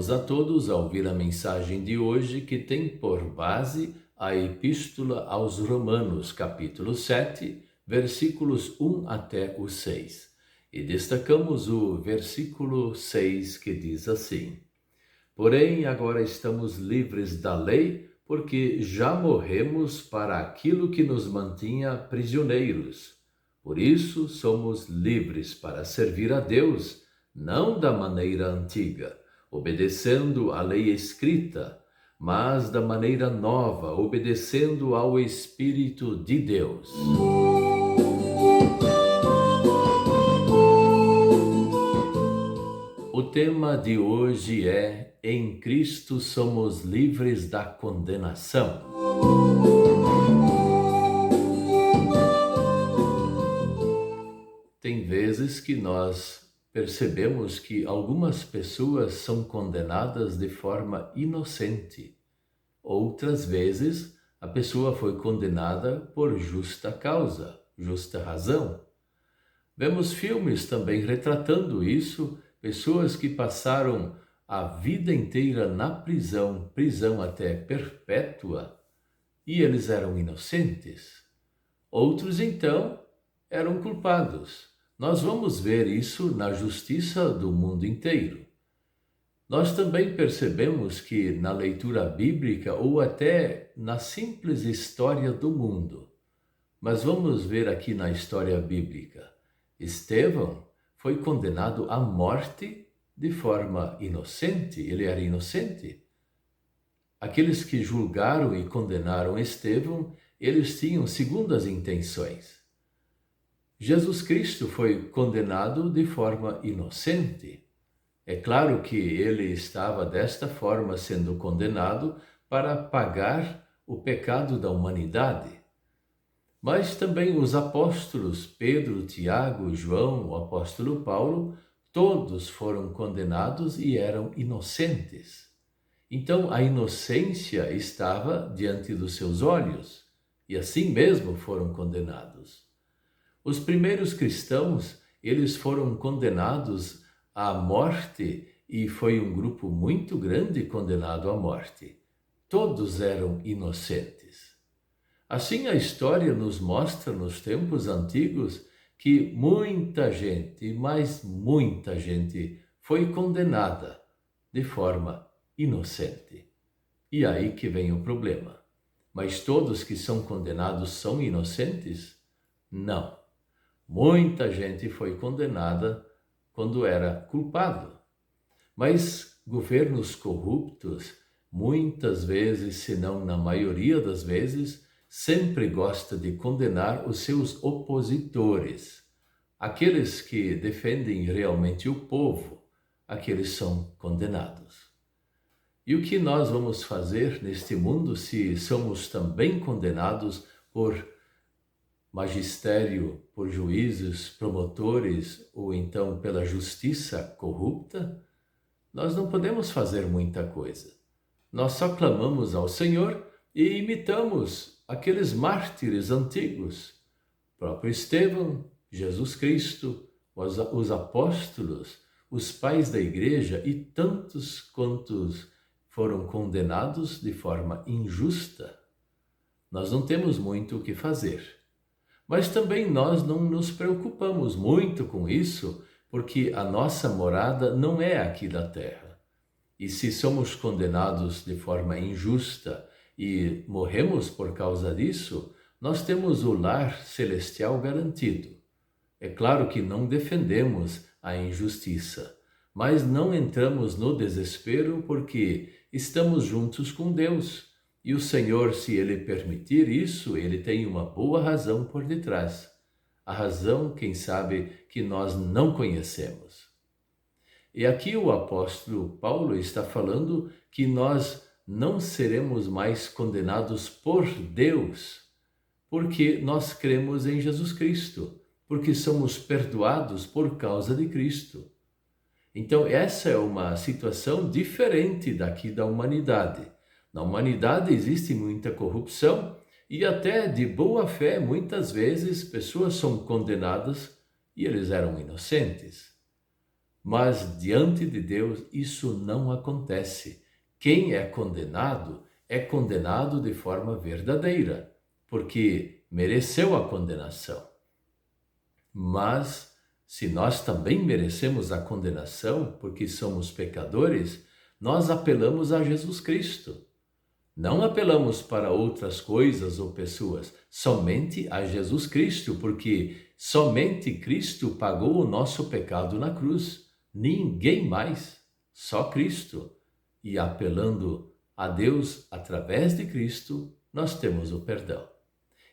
Convidamos a todos a ouvir a mensagem de hoje, que tem por base a Epístola aos Romanos, capítulo 7, versículos 1 até o 6. E destacamos o versículo 6, que diz assim: Porém, agora estamos livres da lei, porque já morremos para aquilo que nos mantinha prisioneiros. Por isso, somos livres para servir a Deus, não da maneira antiga, obedecendo à lei escrita, mas da maneira nova, obedecendo ao Espírito de Deus. O tema de hoje é: Em Cristo somos livres da condenação. Tem vezes que nós percebemos que algumas pessoas são condenadas de forma inocente. Outras vezes, a pessoa foi condenada por justa causa, justa razão. Vemos filmes também retratando isso, pessoas que passaram a vida inteira na prisão, prisão até perpétua, e eles eram inocentes. Outros, então, eram culpados. Nós vamos ver isso na justiça do mundo inteiro. Nós também percebemos que na leitura bíblica ou até na simples história do mundo, mas vamos ver aqui na história bíblica, Estevão foi condenado à morte de forma inocente, ele era inocente. Aqueles que julgaram e condenaram Estevão, eles tinham segundas intenções. Jesus Cristo foi condenado de forma inocente. É claro que ele estava desta forma sendo condenado para pagar o pecado da humanidade. Mas também os apóstolos Pedro, Tiago, João, o apóstolo Paulo, todos foram condenados e eram inocentes. Então a inocência estava diante dos seus olhos e assim mesmo foram condenados. Os primeiros cristãos, eles foram condenados à morte e foi um grupo muito grande condenado à morte. Todos eram inocentes. Assim, a história nos mostra nos tempos antigos que muita gente, mas muita gente, foi condenada de forma inocente. E aí que vem o problema. Mas todos que são condenados são inocentes? Não. Muita gente foi condenada quando era culpado. Mas governos corruptos, muitas vezes, se não na maioria das vezes, sempre gosta de condenar os seus opositores. Aqueles que defendem realmente o povo, aqueles são condenados. E o que nós vamos fazer neste mundo se somos também condenados por magistério, por juízes, promotores ou então pela justiça corrupta? Nós não podemos fazer muita coisa. Nós só clamamos ao Senhor e imitamos aqueles mártires antigos. O próprio Estevão, Jesus Cristo, os apóstolos, os pais da igreja e tantos quantos foram condenados de forma injusta. Nós não temos muito o que fazer. Mas também nós não nos preocupamos muito com isso, porque a nossa morada não é aqui da terra. E se somos condenados de forma injusta e morremos por causa disso, nós temos o lar celestial garantido. É claro que não defendemos a injustiça, mas não entramos no desespero porque estamos juntos com Deus. E o Senhor, se Ele permitir isso, Ele tem uma boa razão por detrás. A razão, quem sabe, que nós não conhecemos. E aqui o apóstolo Paulo está falando que nós não seremos mais condenados por Deus, porque nós cremos em Jesus Cristo, porque somos perdoados por causa de Cristo. Então essa é uma situação diferente daqui da humanidade. Na humanidade existe muita corrupção e até de boa fé, muitas vezes, pessoas são condenadas e eles eram inocentes. Mas diante de Deus isso não acontece. Quem é condenado de forma verdadeira, porque mereceu a condenação. Mas se nós também merecemos a condenação, porque somos pecadores, nós apelamos a Jesus Cristo. Não apelamos para outras coisas ou pessoas, somente a Jesus Cristo, porque somente Cristo pagou o nosso pecado na cruz. Ninguém mais, só Cristo. E apelando a Deus através de Cristo, nós temos o perdão.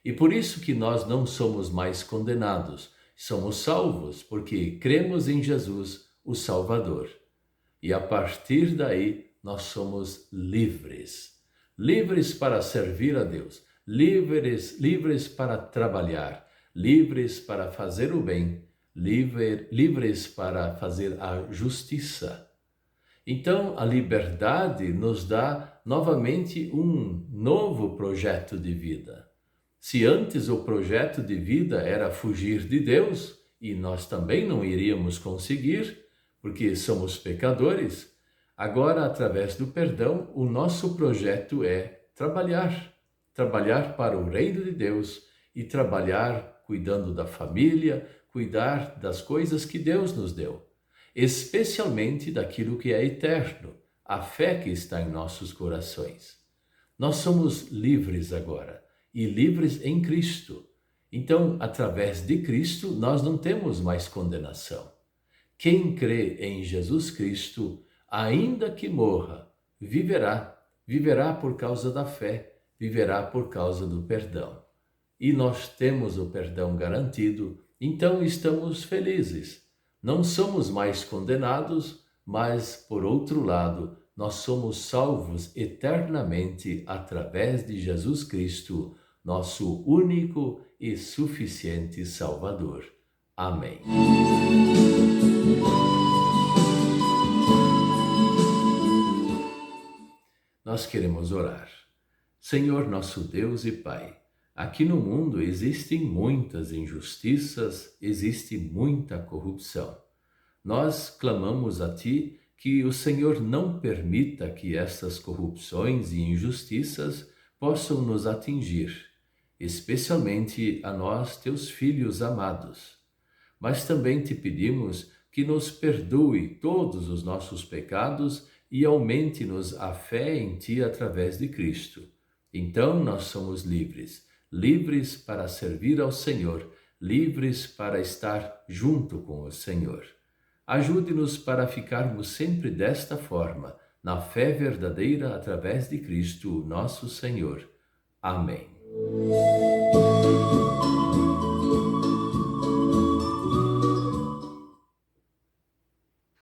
E por isso que nós não somos mais condenados, somos salvos, porque cremos em Jesus, o Salvador. E a partir daí nós somos livres. Livres para servir a Deus, livres para trabalhar, livres para fazer o bem, livres para fazer a justiça. Então, a liberdade nos dá novamente um novo projeto de vida. Se antes o projeto de vida era fugir de Deus, e nós também não iríamos conseguir, porque somos pecadores, agora, através do perdão, o nosso projeto é trabalhar para o reino de Deus e trabalhar cuidando da família, cuidar das coisas que Deus nos deu, especialmente daquilo que é eterno, a fé que está em nossos corações. Nós somos livres agora e livres em Cristo. Então, através de Cristo, nós não temos mais condenação. Quem crê em Jesus Cristo, ainda que morra, viverá por causa da fé, viverá por causa do perdão. E nós temos o perdão garantido, então estamos felizes. Não somos mais condenados, mas, por outro lado, nós somos salvos eternamente através de Jesus Cristo, nosso único e suficiente Salvador. Amém. Nós queremos orar. Senhor nosso Deus e Pai, aqui no mundo existem muitas injustiças, existe muita corrupção. Nós clamamos a Ti que o Senhor não permita que essas corrupções e injustiças possam nos atingir, especialmente a nós, Teus filhos amados. Mas também Te pedimos que nos perdoe todos os nossos pecados e aumente-nos a fé em Ti através de Cristo. Então nós somos livres, livres para servir ao Senhor, livres para estar junto com o Senhor. Ajude-nos para ficarmos sempre desta forma, na fé verdadeira através de Cristo, nosso Senhor. Amém.